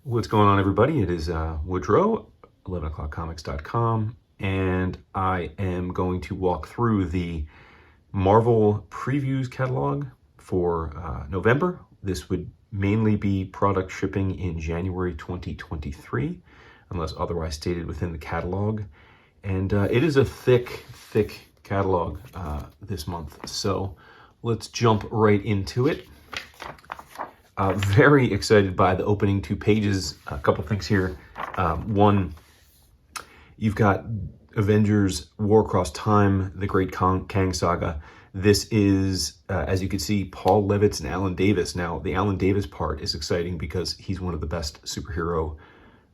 What's going on, everybody? It is Woodrow, 11o'clockcomics.com, and I am going to walk through the Marvel Previews catalog for November. This would mainly be product shipping in January 2023, unless otherwise stated within the catalog. And it is a thick catalog this month, so let's jump right into it. Very excited by the opening 2 pages. A couple things here. One, you've got Avengers War Across Time, the Great Kang Saga. This is, as you can see, Paul Levitz and Alan Davis. Now, the Alan Davis part is exciting because he's one of the best superhero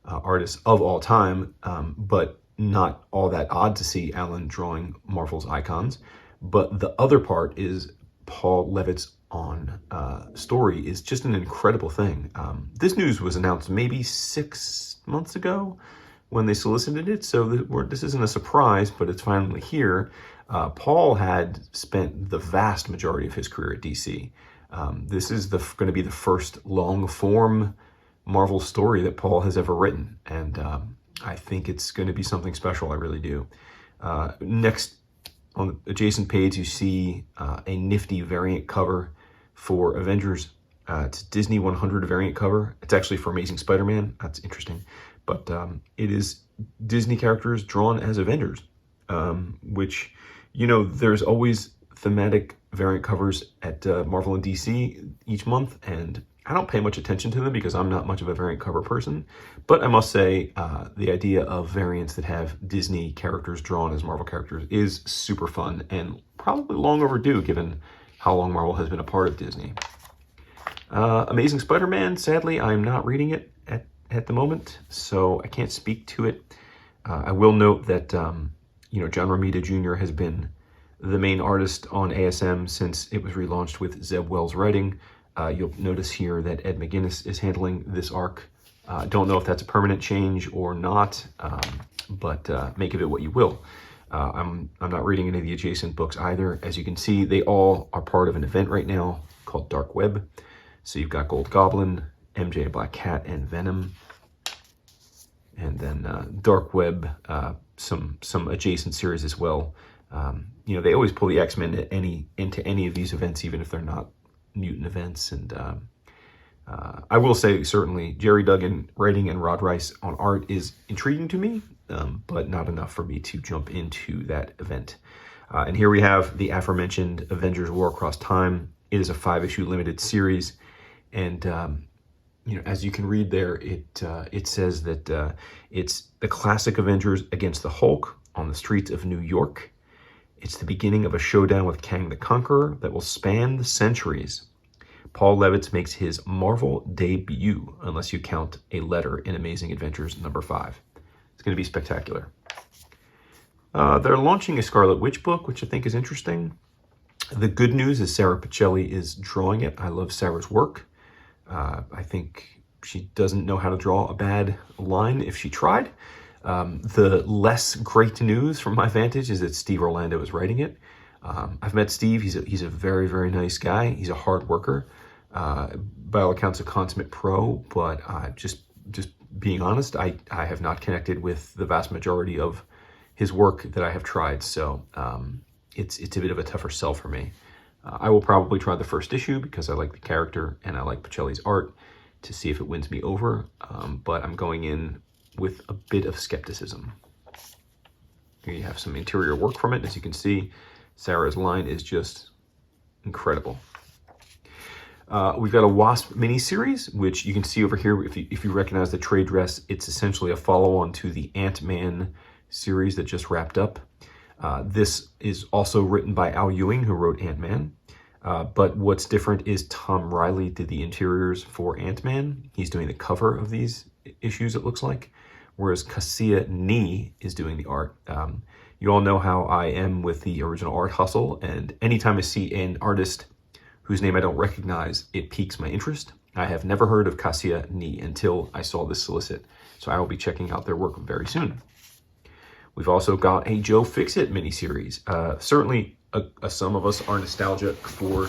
artists of all time, but not all that odd to see Alan drawing Marvel's icons. But the other part is Paul Levitz on story is just an incredible thing. This news was announced maybe 6 months ago when they solicited it, so this isn't a surprise, but it's finally here. Paul had spent the vast majority of his career at DC. This is going to be the first long-form Marvel story that Paul has ever written, and I think it's going to be something special. I really do. Next, on the adjacent page, you see a nifty variant cover for Avengers. It's a Disney 100 variant cover. It's actually for Amazing Spider-Man. That's interesting. But it is Disney characters drawn as Avengers, which, you know, there's always thematic variant covers at Marvel and DC each month, and I don't pay much attention to them because I'm not much of a variant cover person. But I must say, the idea of variants that have Disney characters drawn as Marvel characters is super fun and probably long overdue given how long Marvel has been a part of Disney. Amazing Spider-Man, sadly, I'm not reading it at the moment, so I can't speak to it. I will note that, John Romita Jr. has been the main artist on ASM since it was relaunched with Zeb Wells writing. You'll notice here that Ed McGuinness is handling this arc. Don't know if that's a permanent change or not, but make of it what you will. I'm not reading any of the adjacent books either. As you can see, they all are part of an event right now called Dark Web. So you've got Gold Goblin, MJ Black Cat, and Venom. And then Dark Web, some adjacent series as well. They always pull the X-Men into any of these events, even if they're not mutant events. And I will say, certainly, Jerry Duggan writing and Rod Rice on art is intriguing to me, but not enough for me to jump into that event. And here we have the aforementioned Avengers War Across Time. It is a 5-issue limited series, and as you can read there, it says that it's the classic Avengers against the Hulk on the streets of New York. It's the beginning of a showdown with Kang the Conqueror that will span the centuries. Paul Levitz makes his Marvel debut, unless you count a letter in Amazing Adventures #5. It's going to be spectacular. They're launching a Scarlet Witch book, which I think is interesting. The good news is Sarah Pichelli is drawing it. I love Sarah's work. I think she doesn't know how to draw a bad line if she tried. The less great news from my vantage is that Steve Orlando is writing it. I've met Steve. He's a very, very nice guy. He's a hard worker. By all accounts, a consummate pro, but just being honest, I have not connected with the vast majority of his work that I have tried, so it's a bit of a tougher sell for me. I will probably try the first issue because I like the character and I like Pichelli's art to see if it wins me over, but I'm going in with a bit of skepticism. Here you have some interior work from it. As you can see, Sarah's line is just incredible. We've got a Wasp miniseries, which you can see over here. If you recognize the trade dress, it's essentially a follow-on to the Ant-Man series that just wrapped up. This is also written by Al Ewing, who wrote Ant-Man. But what's different is Tom Riley did the interiors for Ant-Man. He's doing the cover of these issues, it looks like, whereas Cassia Nee is doing the art. You all know how I am with the original art hustle, and anytime I see an artist whose name I don't recognize, it piques my interest. I have never heard of Cassia Nee until I saw this solicit, so I will be checking out their work very soon. We've also got a Joe Fixit miniseries. Certainly, some of us are nostalgic for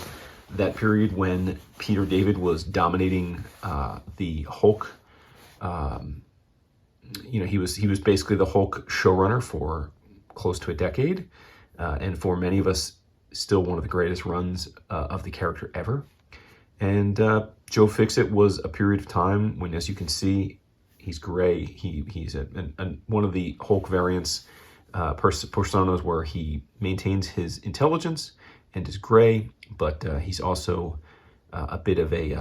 that period when Peter David was dominating the Hulk he was basically the Hulk showrunner for close to a decade, and for many of us, still one of the greatest runs of the character ever. And Joe Fixit was a period of time when, as you can see, he's gray. He's one of the Hulk variants personas where he maintains his intelligence and is gray, but he's also a bit of a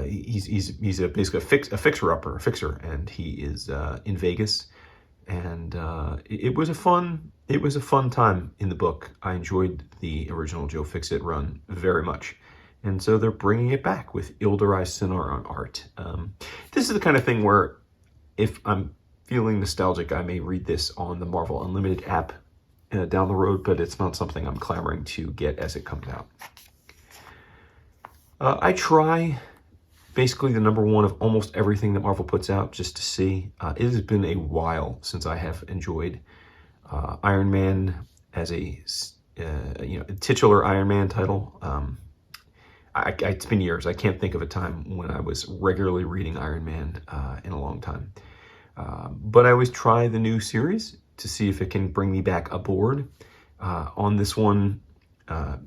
he's basically a fixer, and he is in Vegas. And it was a fun time in the book. I enjoyed the original Joe Fixit run very much, and so they're bringing it back with Ilderai Sinar on art. This is the kind of thing where, if I'm feeling nostalgic, I may read this on the Marvel Unlimited app down the road, but it's not something I'm clamoring to get as it comes out. I try basically the #1 of almost everything that Marvel puts out just to see. It has been a while since I have enjoyed Iron Man as a titular Iron Man title. It's been years. I can't think of a time when I was regularly reading Iron Man in a long time. But I always try the new series to see if it can bring me back aboard. On this one,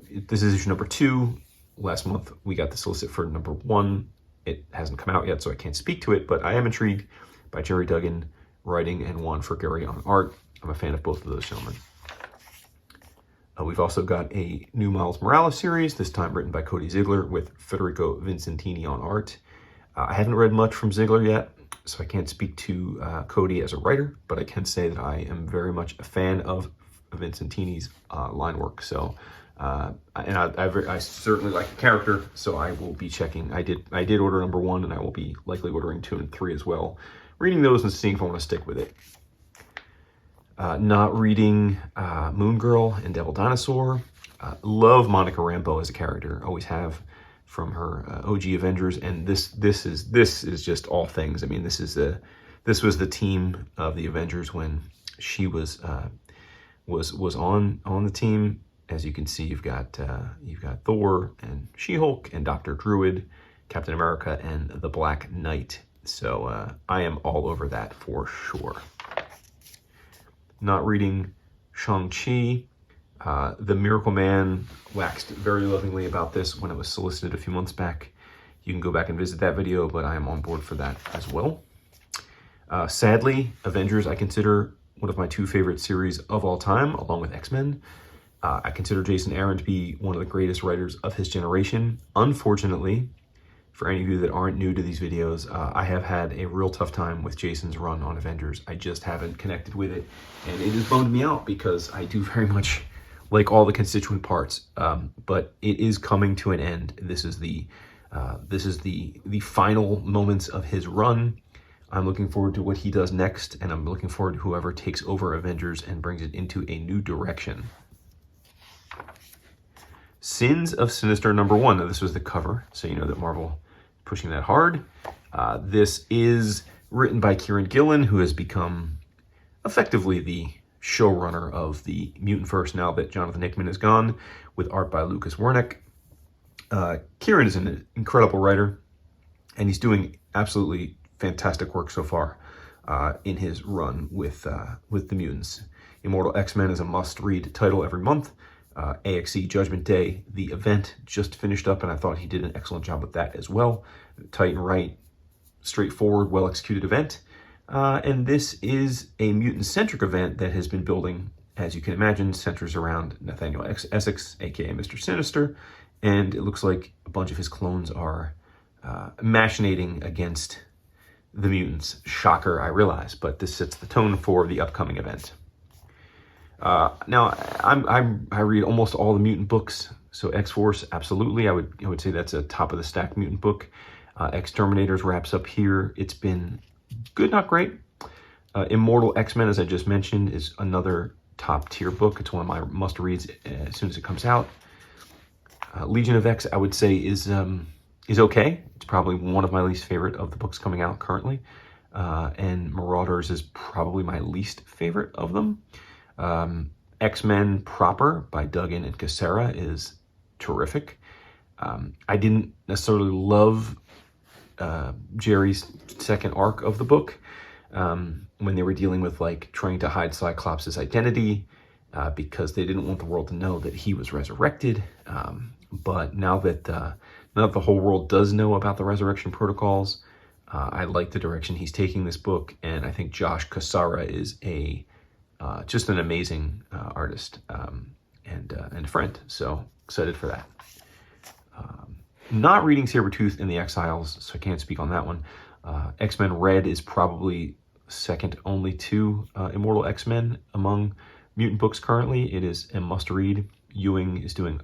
this is issue #2. Last month, we got the solicit for #1. It hasn't come out yet, so I can't speak to it, but I am intrigued by Jerry Duggan writing and Juan Frigeri on art. I'm a fan of both of those gentlemen. We've also got a new Miles Morales series, this time written by Cody Ziegler with Federico Vincentini on art. I haven't read much from Ziegler yet, so I can't speak to Cody as a writer, but I can say that I am very much a fan of Vincentini's line work. So, I certainly like the character, so I will be checking. I did order #1, and I will be likely ordering 2 and 3 as well. Reading those and seeing if I want to stick with it. Not reading Moon Girl and Devil Dinosaur. Love Monica Rambeau as a character, always have, from her OG Avengers, and this is just all things. I mean, this was the team of the Avengers when she was on the team. As you can see, you've got Thor and She-Hulk and Dr. Druid, Captain America, and the Black Knight. So I am all over that for sure. Not reading Shang-Chi. The Miracle Man waxed very lovingly about this when it was solicited a few months back. You can go back and visit that video, but I am on board for that as well. Sadly, Avengers I consider one of my 2 favorite series of all time, along with X-Men. I consider Jason Aaron to be one of the greatest writers of his generation. Unfortunately, for any of you that aren't new to these videos, I have had a real tough time with Jason's run on Avengers. I just haven't connected with it, and it has bummed me out because I do very much like all the constituent parts. But it is coming to an end. This is the final moments of his run. I'm looking forward to what he does next, and I'm looking forward to whoever takes over Avengers and brings it into a new direction. Sins of Sinister #1. Now, this was the cover, so you know that Marvel is pushing that hard. This is written by Kieran Gillen, who has become effectively the showrunner of the Mutantverse now that Jonathan Hickman is gone, with art by Lucas Wernick. Kieran is an incredible writer, and he's doing absolutely fantastic work so far in his run with the Mutants. Immortal X-Men is a must-read title every month. AXE Judgment Day, the event, just finished up, and I thought he did an excellent job with that as well. Tight and right, straightforward, well-executed event. And this is a mutant-centric event that has been building, as you can imagine, centers around Nathaniel Essex, aka Mr. Sinister, and it looks like a bunch of his clones are machinating against the mutants. Shocker, I realize, but this sets the tone for the upcoming event. Now, I read almost all the mutant books, so X-Force, absolutely. I would say that's a top of the stack mutant book. Exterminators wraps up here. It's been good, not great. Immortal X-Men, as I just mentioned, is another top tier book. It's one of my must reads as soon as it comes out. Legion of X, I would say, is okay. It's probably one of my least favorite of the books coming out currently. And Marauders is probably my least favorite of them. X-Men proper by Duggan and Cassera is terrific. I didn't necessarily love Jerry's second arc of the book, when they were dealing with like trying to hide Cyclops' identity because they didn't want the world to know that he was resurrected. But now that the whole world does know about the resurrection protocols, I like the direction he's taking this book, and I think Josh Cassara is just an amazing artist and friend. So excited for that. Not reading Sabretooth in the Exiles, so I can't speak on that one. X-Men Red is probably second only to Immortal X-Men among mutant books currently. It is a must-read. Ewing is doing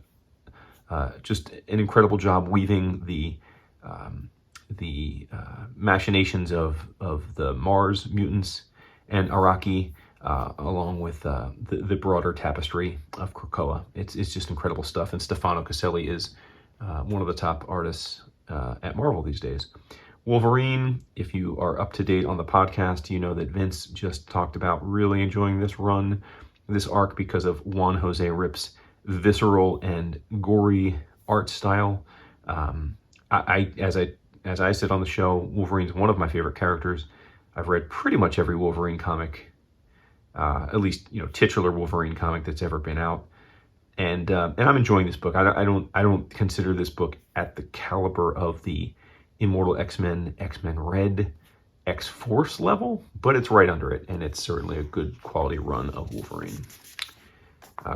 just an incredible job weaving the machinations of the Mars mutants and Araki, along with the broader tapestry of Krakoa. It's just incredible stuff, and Stefano Caselli is one of the top artists at Marvel these days. Wolverine, if you are up to date on the podcast, you know that Vince just talked about really enjoying this run, this arc, because of Juan Jose Rip's visceral and gory art style. As I said on the show, Wolverine's one of my favorite characters. I've read pretty much every Wolverine comic, at least titular Wolverine comic that's ever been out, and I'm enjoying this book. I don't consider this book at the caliber of the Immortal X-Men, X-Men Red, X-Force level, but it's right under it, and it's certainly a good quality run of Wolverine.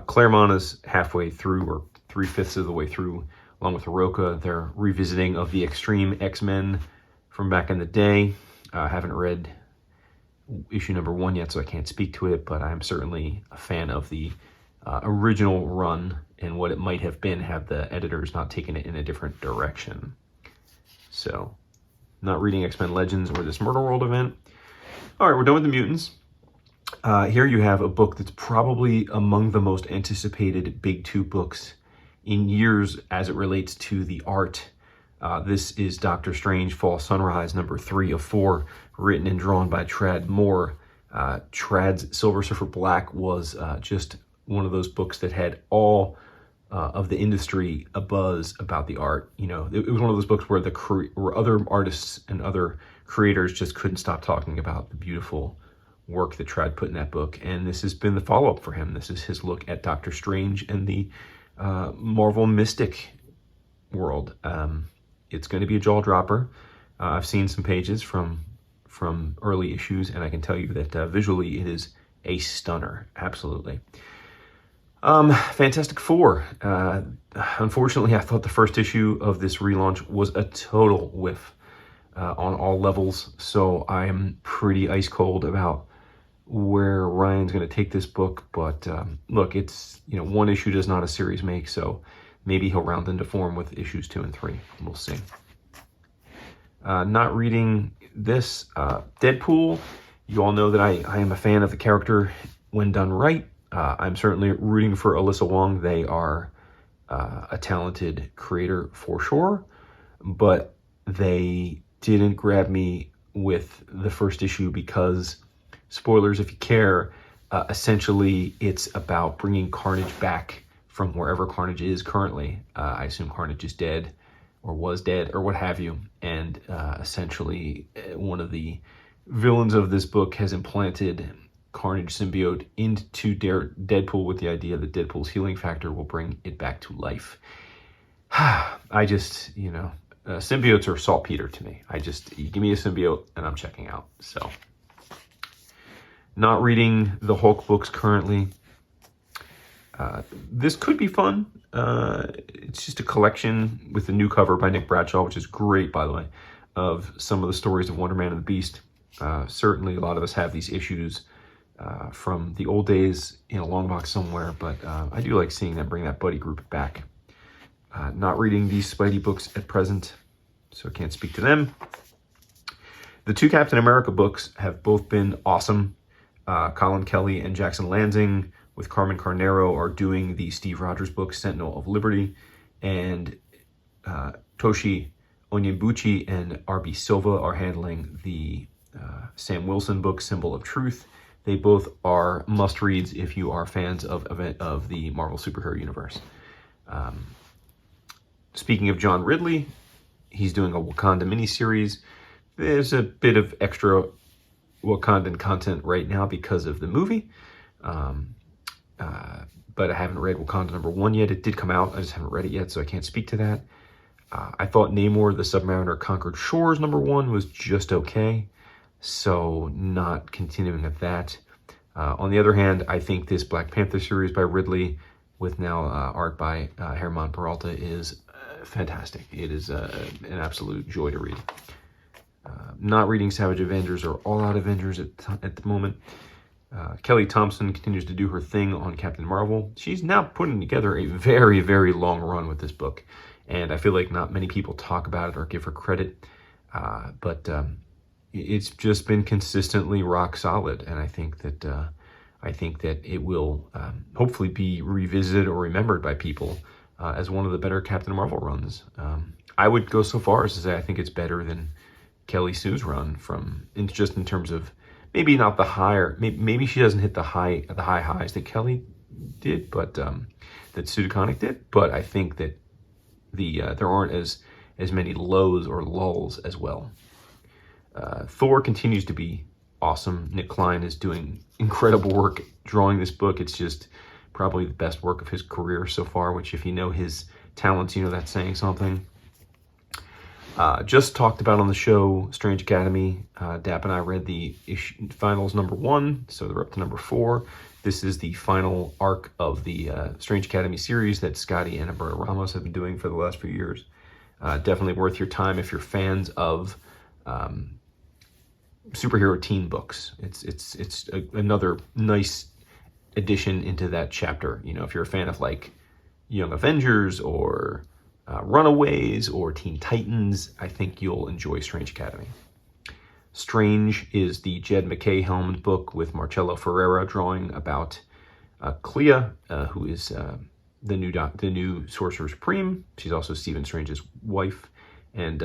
Claremont is halfway through, or 3/5 of the way through, along with Hiroka, their revisiting of the Extreme X-Men from back in the day. I haven't read issue number 1 yet, so I can't speak to it, but I'm certainly a fan of the original run and what it might have been had the editors not taken it in a different direction. So, not reading X-Men Legends or this Murder World event. All right, we're done with the mutants. Here you have a book that's probably among the most anticipated Big Two books in years as it relates to the art. This is Doctor Strange Fall Sunrise, number 3 of 4, written and drawn by Tradd Moore. Tradd's Silver Surfer Black was just one of those books that had all of the industry abuzz about the art. It was one of those books where where other artists and other creators just couldn't stop talking about the beautiful work that Tradd put in that book. And this has been the follow-up for him. This is his look at Doctor Strange and the Marvel Mystic world. It's going to be a jaw dropper. I've seen some pages from early issues, and I can tell you that visually it is a stunner. Absolutely. Fantastic Four. Unfortunately, I thought the first issue of this relaunch was a total whiff on all levels, so I'm pretty ice cold about where Ryan's going to take this book. But look, it's one issue does not a series make, so maybe he'll round into form with issues 2 and 3. We'll see. Not reading this, Deadpool. You all know that I am a fan of the character when done right. I'm certainly rooting for Alyssa Wong. They are a talented creator for sure, but they didn't grab me with the first issue because, spoilers if you care, essentially it's about bringing Carnage back from wherever Carnage is currently. I assume Carnage is dead or was dead or what have you, and essentially one of the villains of this book has implanted Carnage symbiote into Deadpool with the idea that Deadpool's healing factor will bring it back to life. I just, symbiotes are saltpeter to me. You give me a symbiote and I'm checking out. So, not reading the Hulk books currently. This could be fun. It's just a collection with a new cover by Nick Bradshaw, which is great, by the way, of some of the stories of Wonder Man and the Beast. Certainly a lot of us have these issues from the old days in a long box somewhere, but I do like seeing them bring that buddy group back. Not reading these Spidey books at present, so I can't speak to them. The 2 Captain America books have both been awesome. Colin Kelly and Jackson Lansing with Carmen Carnero are doing the Steve Rogers book, Sentinel of Liberty, and Toshi Onyebuchi and R.B. Silva are handling the Sam Wilson book, Symbol of Truth. They both are must-reads if you are fans of the Marvel superhero universe. Speaking of John Ridley, he's doing a Wakanda miniseries. There's a bit of extra Wakandan content right now because of the movie. But I haven't read Wakanda #1 yet. It did come out. I just haven't read it yet, so I can't speak to that. I thought Namor the Submariner Conquered Shores #1 was just okay, so not continuing at that. On the other hand, I think this Black Panther series by Ridley, with now art by Herman Peralta, is fantastic. It is an absolute joy to read. Not reading Savage Avengers or All Out Avengers at the moment. Kelly Thompson continues to do her thing on Captain Marvel. She's now putting together a very, very long run with this book, and I feel like not many people talk about it or give her credit, but it's just been consistently rock solid, and I think that it will hopefully be revisited or remembered by people as one of the better Captain Marvel runs. I would go so far as to say I think it's better than Kelly Sue's run, in terms of maybe not the higher, maybe she doesn't hit the high highs that Kelly did, but that Sue DeConnick did. But I think that there aren't as many lows or lulls as well. Thor continues to be awesome. Nick Klein is doing incredible work drawing this book. It's just probably the best work of his career so far, which if you know his talents, you know that's saying something. Just talked about on the show, Strange Academy. Dap and I read the finals #1, so they're up to #4. This is the final arc of the Strange Academy series that Scotty and Alberto Ramos have been doing for the last few years. Definitely worth your time if you're fans of superhero teen books. It's another nice addition into that chapter. You know, if you're a fan of like Young Avengers or Runaways or Teen Titans, I think you'll enjoy Strange Academy. Strange is the Jed MacKay helmed book with Marcello Ferreira drawing about Clea, who is the new Sorcerer Supreme. She's also Stephen Strange's wife, and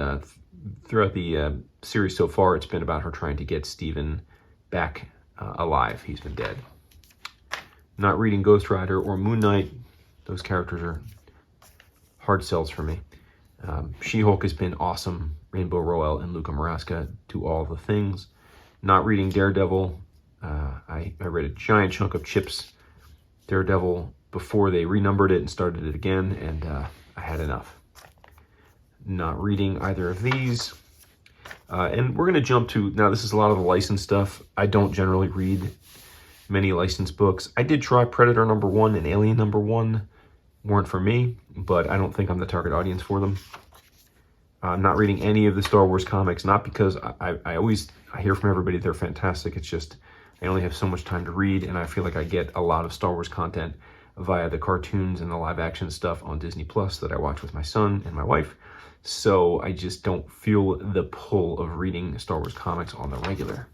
throughout the series so far, it's been about her trying to get Stephen back alive. He's been dead. Not reading Ghost Rider or Moon Knight. Those characters are hard sells for me. She-Hulk has been awesome. Rainbow Rowell and Luca Marasca do all the things. Not reading Daredevil. I read a giant chunk of Chip's Daredevil before they renumbered it and started it again, and I had enough. Not reading either of these. And we're going to jump to, now this is a lot of the licensed stuff. I don't generally read many licensed books. I did try Predator #1 and Alien #1. Weren't for me, but I don't think I'm the target audience for them. I'm not reading any of the Star Wars comics, not because I hear from everybody they're fantastic. It's just I only have so much time to read, and I feel like I get a lot of Star Wars content via the cartoons and the live action stuff on Disney Plus that I watch with my son and my wife. So I just don't feel the pull of reading Star Wars comics on the regular.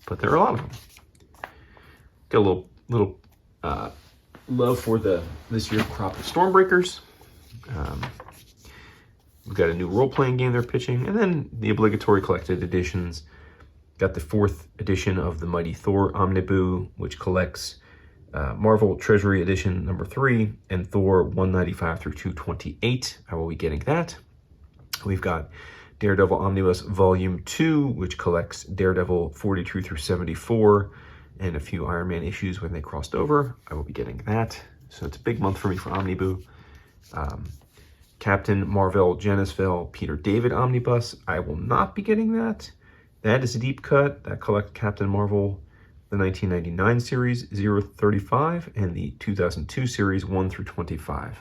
But there are a lot of them. Got a little love for this year's crop of Stormbreakers. We've got a new role-playing game they're pitching, and then the obligatory collected editions. Got the 4th edition of the Mighty Thor Omniboo, which collects Marvel Treasury Edition #3 and Thor 195 through 228. I will be getting that. We've got Daredevil Omnibus Volume 2, which collects Daredevil 42 through 74 and a few Iron Man issues when they crossed over. I will be getting that. So it's a big month for me for Omniboo. Captain Marvel Janisville Peter David Omnibus. I will not be getting that. That is a deep cut. That collects Captain Marvel, the 1999 series 035 and the 2002 series 1 through 25.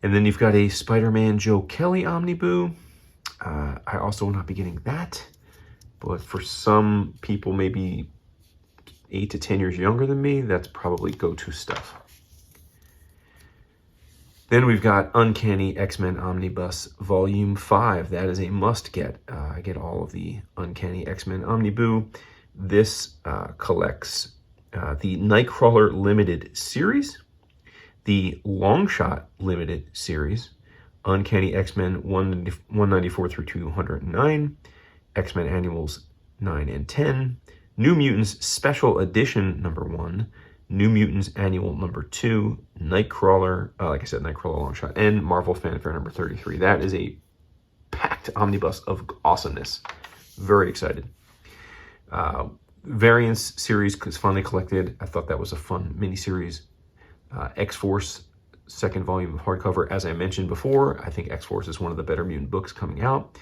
And then you've got a Spider-Man Joe Kelly Omniboo. I also will not be getting that. But for some people, maybe 8 to 10 years younger than me, that's probably go-to stuff. Then we've got Uncanny X-Men Omnibus Volume 5. That is a must-get. I get all of the Uncanny X-Men Omniboo. This collects the Nightcrawler Limited Series, the Longshot Limited Series, Uncanny X-Men 194 through 209, X-Men Annuals 9 and 10, New Mutants Special Edition #1, New Mutants Annual number 2, Nightcrawler, like I said, Nightcrawler long shot, and Marvel Fanfare number 33. That is a packed omnibus of awesomeness. Very excited. Variants series is finally collected. I thought that was a fun miniseries. X-Force, second volume of hardcover. As I mentioned before, I think X-Force is one of the better mutant books coming out.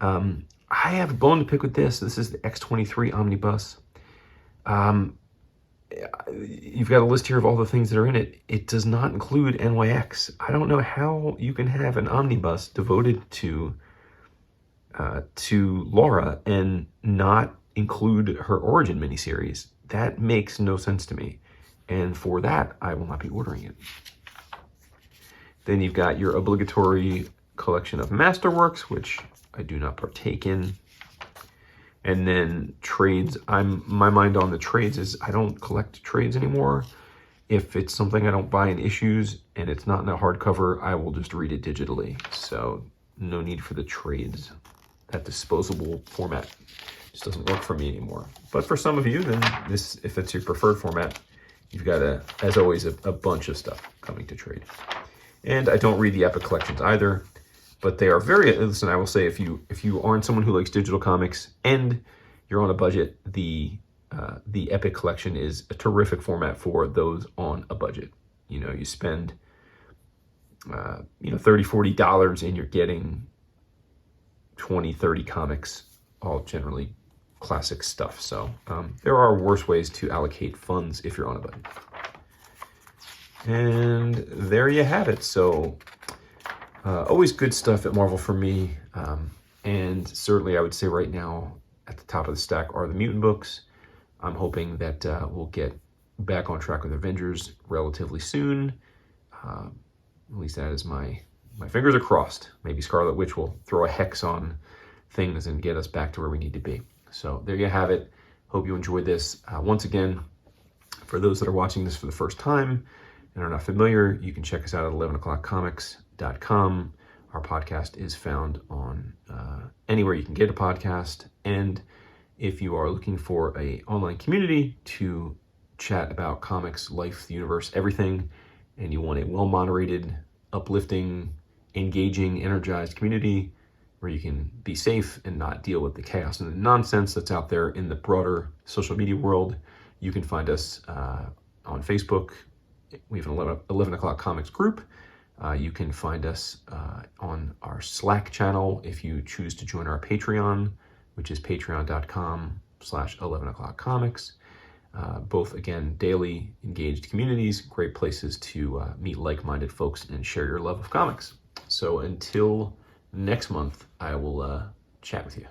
I have a bone to pick with this. This is the X-23 omnibus. You've got a list here of all the things that are in it. It does not include NYX. I don't know how you can have an omnibus devoted to Laura and not include her origin miniseries. That makes no sense to me. And for that, I will not be ordering it. Then you've got your obligatory collection of Masterworks, which I do not partake in. And then trades. My mind on the trades is I don't collect trades anymore. If it's something I don't buy in issues and it's not in a hardcover, I will just read it digitally. So no need for the trades. That disposable format just doesn't work for me anymore. But for some of you, then this, if it's your preferred format, you've got, as always, a bunch of stuff coming to trade. And I don't read the Epic collections either, but they are very, listen, I will say, if you aren't someone who likes digital comics and you're on a budget, the Epic collection is a terrific format for those on a budget. You know, you spend, $30, $40 and you're getting 20, 30 comics, all generally classic stuff. So there are worse ways to allocate funds if you're on a budget. And there you have it. So always good stuff at Marvel for me. And certainly I would say right now at the top of the stack are the mutant books. I'm hoping that we'll get back on track with Avengers relatively soon. At least that is my fingers are crossed. Maybe Scarlet Witch will throw a hex on things and get us back to where we need to be. So there you have it. Hope you enjoyed this. Once again, for those that are watching this for the first time and are not familiar, you can check us out at 11o'clockcomics.com. Our podcast is found on anywhere you can get a podcast. And if you are looking for an online community to chat about comics, life, the universe, everything, and you want a well-moderated, uplifting, engaging, energized community where you can be safe and not deal with the chaos and the nonsense that's out there in the broader social media world, you can find us on Facebook. We have an 11 o'clock comics group. You can find us on our Slack channel if you choose to join our Patreon, which is patreon.com/11 o'clock comics. Both, again, daily engaged communities, great places to meet like-minded folks and share your love of comics. So until next month, I will chat with you.